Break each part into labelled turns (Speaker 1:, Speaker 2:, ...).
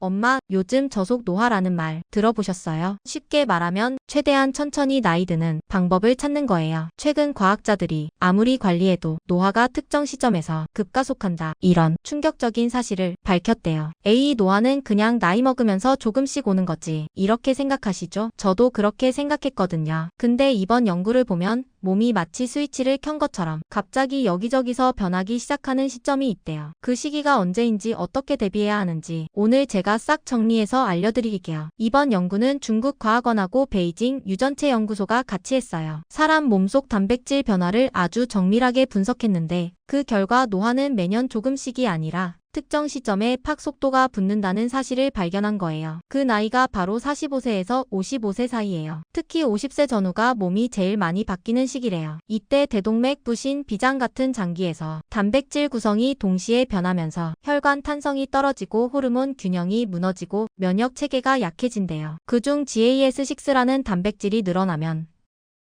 Speaker 1: 엄마, 요즘 저속 노화라는 말 들어보셨어요? 쉽게 말하면 최대한 천천히 나이 드는 방법을 찾는 거예요. 최근 과학자들이 아무리 관리해도 노화가 특정 시점에서 급가속한다, 이런 충격적인 사실을 밝혔대요. 에이, 노화는 그냥 나이 먹으면서 조금씩 오는 거지, 이렇게 생각하시죠? 저도 그렇게 생각했거든요. 근데 이번 연구를 보면 몸이 마치 스위치를 켠 것처럼 갑자기 여기저기서 변하기 시작하는 시점이 있대요. 그 시기가 언제인지 어떻게 대비해야 하는지 오늘 제가 싹 정리해서 알려드릴게요. 이번 연구는 중국 과학원하고 베이징 유전체 연구소가 같이 했어요. 사람 몸속 단백질 변화를 아주 정밀하게 분석했는데 그 결과 노화는 매년 조금씩이 아니라 특정 시점에 팍 속도가 붙는다는 사실을 발견한 거예요. 그 나이가 바로 45세에서 55세 사이예요. 특히 50세 전후가 몸이 제일 많이 바뀌는 시기래요. 이때 대동맥, 부신, 비장 같은 장기에서 단백질 구성이 동시에 변하면서 혈관 탄성이 떨어지고 호르몬 균형이 무너지고 면역 체계가 약해진대요. 그중 GAS6라는 단백질이 늘어나면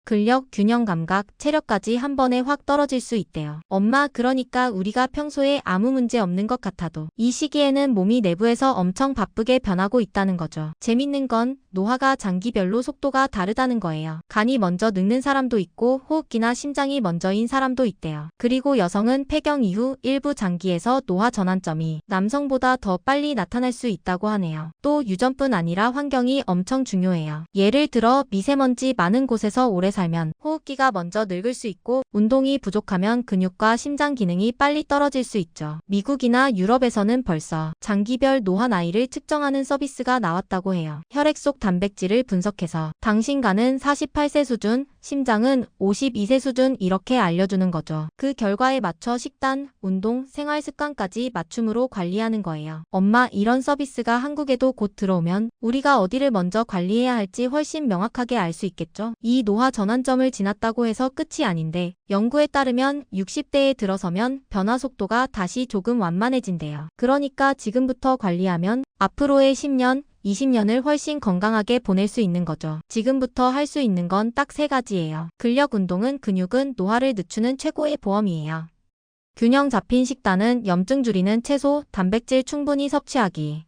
Speaker 1: 근력, 균형 감각, 체력까지 한 번에 확 떨어질 수 있대요. 엄마, 그러니까 우리가 평소에 아무 문제 없는 것 같아도 이 시기에는 몸이 내부에서 엄청 바쁘게 변하고 있다는 거죠. 재밌는 건 노화가 장기별로 속도가 다르다는 거예요. 간이 먼저 늙는 사람도 있고 호흡기나 심장이 먼저인 사람도 있대요. 그리고 여성은 폐경 이후 일부 장기에서 노화 전환점이 남성보다 더 빨리 나타날 수 있다고 하네요. 또 유전뿐 아니라 환경이 엄청 중요해요. 예를 들어 미세먼지 많은 곳에서 오래 살면 호흡기가 먼저 늙을 수 있고 운동이 부족하면 근육과 심장 기능이 빨리 떨어질 수 있죠. 미국이나 유럽에서는 벌써 장기별 노화 나이를 측정하는 서비스가 나왔다고 해요. 혈액 속 단백질을 분석해서 당신 간은 48세 수준, 심장은 52세 수준 이렇게 알려주는 거죠. 그 결과에 맞춰 식단, 운동, 생활 습관까지 맞춤으로 관리하는 거예요. 엄마, 이런 서비스가 한국에도 곧 들어오면 우리가 어디를 먼저 관리해야 할지 훨씬 명확하게 알 수 있겠죠. 이 노화 전환점을 지났다고 해서 끝이 아닌데 연구에 따르면 60대에 들어서면 변화 속도가 다시 조금 완만해진대요. 그러니까 지금부터 관리하면 앞으로의 10년, 20년을 훨씬 건강하게 보낼 수 있는 거죠. 지금부터 할 수 있는 건 딱 3가지예요. 근력 운동은 근육은 노화를 늦추는 최고의 보험이에요. 균형 잡힌 식단은 염증 줄이는 채소, 단백질 충분히 섭취하기.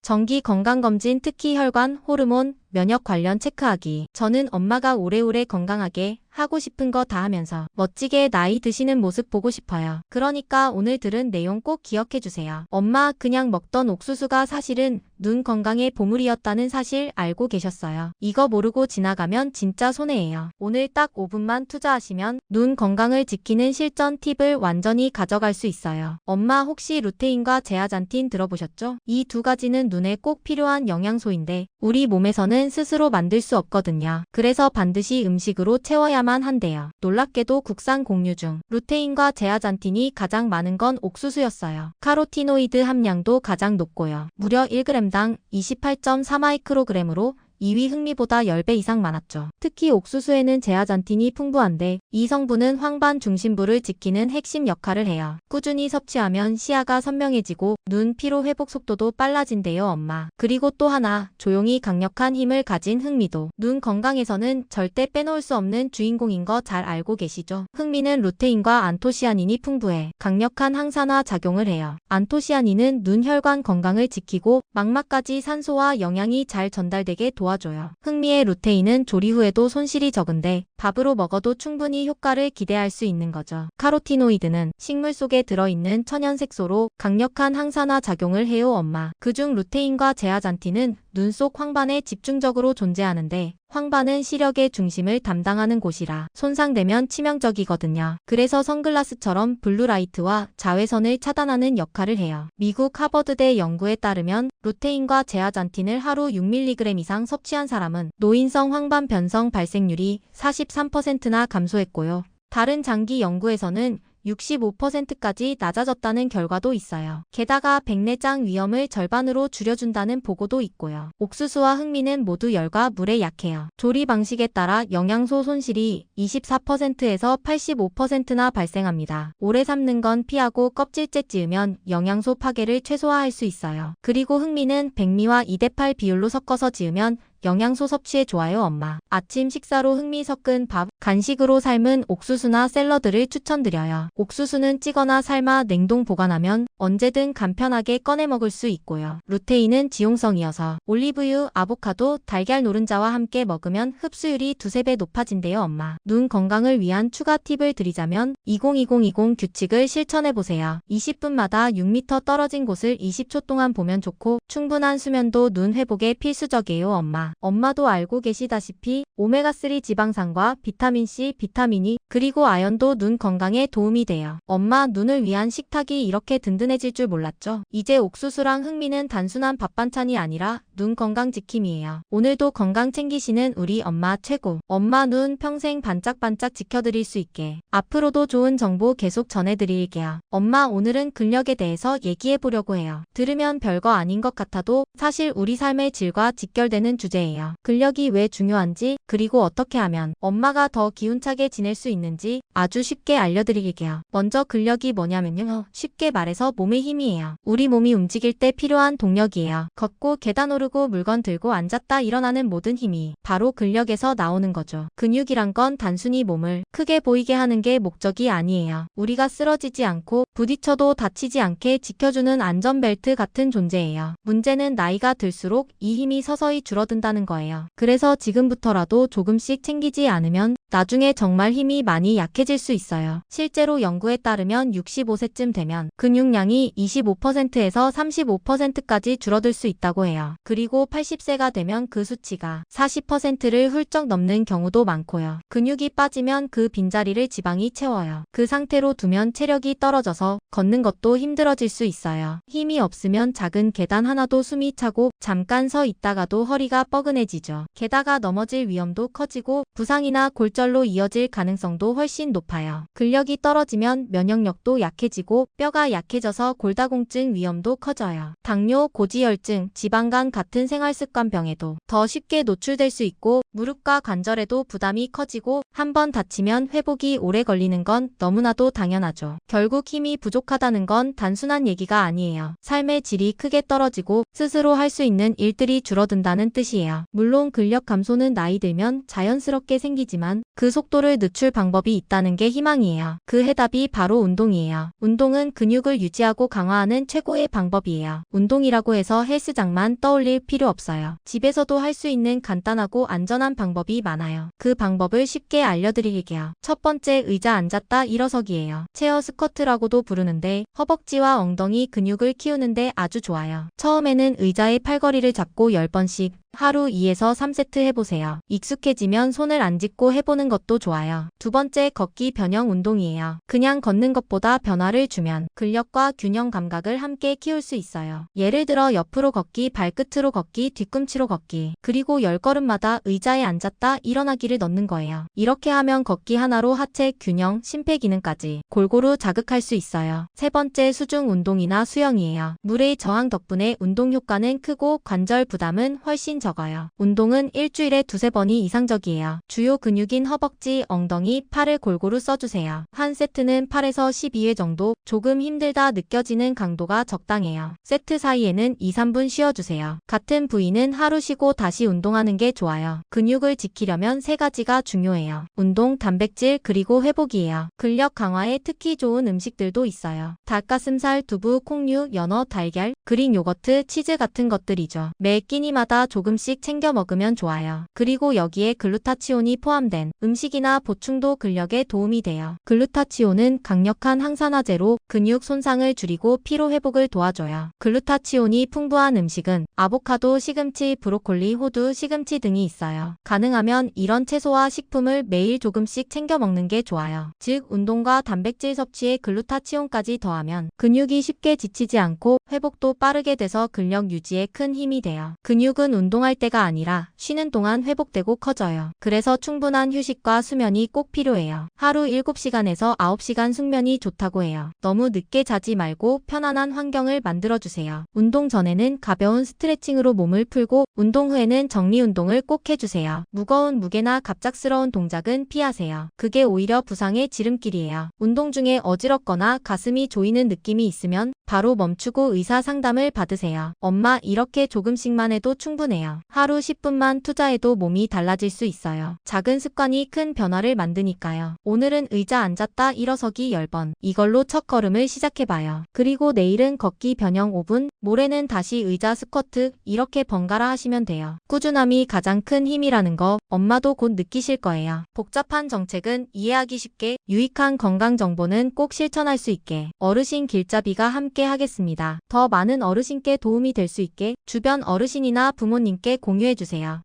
Speaker 1: 정기 건강검진, 특히 혈관, 호르몬, 면역 관련 체크하기. 저는 엄마가 오래오래 건강하게 하고 싶은 거 다 하면서 멋지게 나이 드시는 모습 보고 싶어요. 그러니까 오늘 들은 내용 꼭 기억해주세요. 엄마, 그냥 먹던 옥수수가 사실은 눈 건강의 보물이었다는 사실 알고 계셨어요? 이거 모르고 지나가면 진짜 손해예요. 오늘 딱 5분만 투자하시면 눈 건강을 지키는 실전 팁을 완전히 가져갈 수 있어요. 엄마, 혹시 루테인과 제아잔틴 들어보셨죠? 이 2가지는 눈에 꼭 필요한 영양소인데 우리 몸에서는 스스로 만들 수 없거든요. 그래서 반드시 음식으로 채워야만 한대요. 놀랍게도 국산 곡류 중 루테인과 제아잔틴이 가장 많은 건 옥수수였어요. 카로티노이드 함량도 가장 높고요. 무려 1g당 28.4마이크로그램으로 2위 흑미보다 10배 이상 많았죠. 특히 옥수수에는 제아잔틴이 풍부한데 이 성분은 황반 중심부를 지키는 핵심 역할을 해요. 꾸준히 섭취하면 시야가 선명해지고 눈 피로 회복 속도도 빨라진대요, 엄마. 그리고 또 하나, 조용히 강력한 힘을 가진 흑미도 눈 건강에서는 절대 빼놓을 수 없는 주인공인 거 잘 알고 계시죠? 흑미는 루테인과 안토시아닌이 풍부해 강력한 항산화 작용을 해요. 안토시아닌은 눈 혈관 건강을 지키고 망막까지 산소와 영양이 잘 전달되게 도와줘요. 흑미의 루테인은 조리 후에도 손실이 적은데 밥으로 먹어도 충분히 효과를 기대할 수 있는 거죠. 카로티노이드는 식물 속에 들어있는 천연색소로 강력한 항산화 작용을 해요, 엄마. 그중 루테인과 제아잔틴은 눈 속 황반에 집중적으로 존재하는데 황반은 시력의 중심을 담당하는 곳이라 손상되면 치명적이거든요. 그래서 선글라스처럼 블루라이트와 자외선을 차단하는 역할을 해요. 미국 하버드대 연구에 따르면 루테인과 제아잔틴을 하루 6mg 이상 섭취한 사람은 노인성 황반 변성 발생률이 43%나 감소했고요. 다른 장기 연구에서는 65%까지 낮아졌다는 결과도 있어요. 게다가 백내장 위험을 절반으로 줄여준다는 보고도 있고요. 옥수수와 흑미는 모두 열과 물에 약해요. 조리 방식에 따라 영양소 손실이 24%에서 85%나 발생합니다. 오래 삶는 건 피하고 껍질째 찌으면 영양소 파괴를 최소화할 수 있어요. 그리고 흑미는 백미와 2대8 비율로 섞어서 지으면 영양소 섭취에 좋아요. 엄마. 아침 식사로 흥미 섞은 밥, 간식으로 삶은 옥수수나 샐러드를 추천드려요. 옥수수는 찌거나 삶아 냉동 보관하면 언제든 간편하게 꺼내 먹을 수 있고요. 루테인은 지용성이어서 올리브유, 아보카도, 달걀 노른자와 함께 먹으면 흡수율이 2~3배 높아진대요. 엄마. 눈 건강을 위한 추가 팁을 드리자면 20-20-20 규칙을 실천해보세요. 20분마다 6m 떨어진 곳을 20초 동안 보면 좋고 충분한 수면도 눈 회복에 필수적이에요. 엄마. 엄마도 알고 계시다시피 오메가3 지방산과 비타민C, 비타민 E, 그리고 아연도 눈 건강에 도움이 돼요. 엄마, 눈을 위한 식탁이 이렇게 든든해질 줄 몰랐죠? 이제 옥수수랑 흥미는 단순한 밥 반찬이 아니라 눈 건강 지킴이에요. 오늘도 건강 챙기시는 우리 엄마 최고. 엄마 눈 평생 반짝반짝 지켜드릴 수 있게 앞으로도 좋은 정보 계속 전해드릴게요. 엄마, 오늘은 근력에 대해서 얘기해보려고 해요. 들으면 별거 아닌 것 같아도 사실 우리 삶의 질과 직결되는 주제예요. 근력이 왜 중요한지, 그리고 어떻게 하면 엄마가 더 기운차게 지낼 수 있는지 아주 쉽게 알려드릴게요. 먼저 근력이 뭐냐면요. 쉽게 말해서 몸의 힘이에요. 우리 몸이 움직일 때 필요한 동력이에요. 걷고 계단 오르고 물건 들고 앉았다 일어나는 모든 힘이 바로 근력에서 나오는 거죠. 근육이란 건 단순히 몸을 크게 보이게 하는 게 목적이 아니에요. 우리가 쓰러지지 않고 부딪혀도 다치지 않게 지켜주는 안전벨트 같은 존재예요. 문제는 나이가 들수록 이 힘이 서서히 줄어든다는 거예요. 그래서 지금부터라도 조금씩 챙기지 않으면 나중에 정말 힘이 많이 약해질 수 있어요. 실제로 연구에 따르면 65세쯤 되면 근육량이 25%에서 35%까지 줄어들 수 있다고 해요. 그리고 80세가 되면 그 수치가 40%를 훌쩍 넘는 경우도 많고요. 근육이 빠지면 그 빈자리를 지방이 채워요. 그 상태로 두면 체력이 떨어져서 걷는 것도 힘들어질 수 있어요. 힘이 없으면 작은 계단 하나도 숨이 차고 잠깐 서 있다가도 허리가 뻐근해지죠. 게다가 넘어질 위험도 커지고 부상이나 골절로 이어질 가능성도 훨씬 높아요. 근력이 떨어지면 면역력도 약해지고 뼈가 약해져서 골다공증 위험도 커져요. 당뇨, 고지혈증, 지방간 같은 생활습관병에도 더 쉽게 노출될 수 있고 무릎과 관절에도 부담이 커지고 한번 다치면 회복이 오래 걸리는 건 너무나도 당연하죠. 결국 힘이 부족하다는 건 단순한 얘기가 아니에요. 삶의 질이 크게 떨어지고 스스로 할 수 있는 일들이 줄어든다는 뜻이에요. 물론 근력 감소는 나이 들면 자연스럽게 생기지만 그 속도를 늦출 방법이 있다는 게 희망이에요. 그 해답이 바로 운동이에요. 운동은 근육을 유지하고 강화하는 최고의 방법이에요. 운동이라고 해서 헬스장만 떠올릴 필요 없어요. 집에서도 할 수 있는 간단하고 안전한 방법이 많아요. 그 방법을 쉽게 알려드릴게요. 첫 번째, 의자 앉았다 일어서기예요. 체어 스쿼트라고도 부르는데 허벅지와 엉덩이 근육을 키우는데 아주 좋아요. 처음에는 의자의 팔걸이를 잡고 10번씩 하루 2에서 3세트 해보세요. 익숙해지면 손을 안 짚고 해보는 것도 좋아요. 두 번째, 걷기 변형 운동이에요. 그냥 걷는 것보다 변화를 주면 근력과 균형 감각을 함께 키울 수 있어요. 예를 들어 옆으로 걷기, 발끝으로 걷기, 뒤꿈치로 걷기, 그리고 10걸음마다 의자에 앉았다 일어나기를 넣는 거예요. 이렇게 하면 걷기 하나로 하체 균형, 심폐기능까지 골고루 자극할 수 있어요. 세 번째, 수중 운동이나 수영이에요. 물의 저항 덕분에 운동 효과는 크고 관절 부담은 훨씬 적어요. 운동은 일주일에 2~3번이 이상적이에요. 주요 근육인 허벅지, 엉덩이, 팔을 골고루 써주세요. 한 세트는 8에서 12회 정도, 조금 힘들다 느껴지는 강도가 적당해요. 세트 사이에는 2~3분 쉬어주세요. 같은 부위는 하루 쉬고 다시 운동하는 게 좋아요. 근육을 지키려면 3가지가 중요해요. 운동, 단백질, 그리고 회복이에요. 근력 강화에 특히 좋은 음식들도 있어요. 닭가슴살, 두부, 콩류, 연어, 달걀, 그릭 요거트, 치즈 같은 것들이죠. 매 끼니마다 조금씩 챙겨 먹으면 좋아요. 그리고 여기에 글루타치온이 포함된 음식이나 보충도 근력에 도움이 돼요. 글루타치온은 강력한 항산화제로 근육 손상을 줄이고 피로 회복을 도와줘요. 글루타치온이 풍부한 음식은 아보카도, 시금치, 브로콜리, 호두, 시금치 등이 있어요. 가능하면 이런 채소와 식품을 매일 조금씩 챙겨 먹는 게 좋아요. 즉, 운동과 단백질 섭취에 글루타치온까지 더하면 근육이 쉽게 지치지 않고 회복도 빠르게 돼서 근력 유지에 큰 힘이 돼요. 근육은 운동할 때가 아니라 쉬는 동안 회복되고 커져요. 그래서 충분한 휴식과 수면이 꼭 필요해요. 하루 7시간에서 9시간 숙면이 좋다고 해요. 너무 늦게 자지 말고 편안한 환경을 만들어주세요. 운동 전에는 가벼운 스트레칭으로 몸을 풀고 운동 후에는 정리 운동을 꼭 해주세요. 무거운 무게나 갑작스러운 동작은 피하세요. 그게 오히려 부상의 지름길이에요. 운동 중에 어지럽거나 가슴이 조이는 느낌이 있으면 바로 멈추고 의사 상담을 받으세요. 엄마, 이렇게 조금씩만 해도 충분해요. 중요해요. 하루 10분만 투자해도 몸이 달라질 수 있어요. 작은 습관이 큰 변화를 만드니까요. 오늘은 의자 앉았다 일어서기 10번. 이걸로 첫걸음을 시작해봐요. 그리고 내일은 걷기 변형 5분, 모레는 다시 의자 스쿼트, 이렇게 번갈아 하시면 돼요. 꾸준함이 가장 큰 힘이라는 거 엄마도 곧 느끼실 거예요. 복잡한 정책은 이해하기 쉽게, 유익한 건강 정보는 꼭 실천할 수 있게 어르신 길잡이가 함께 하겠습니다. 더 많은 어르신께 도움이 될 수 있게 주변 어르신이나 부모님께 공유해주세요.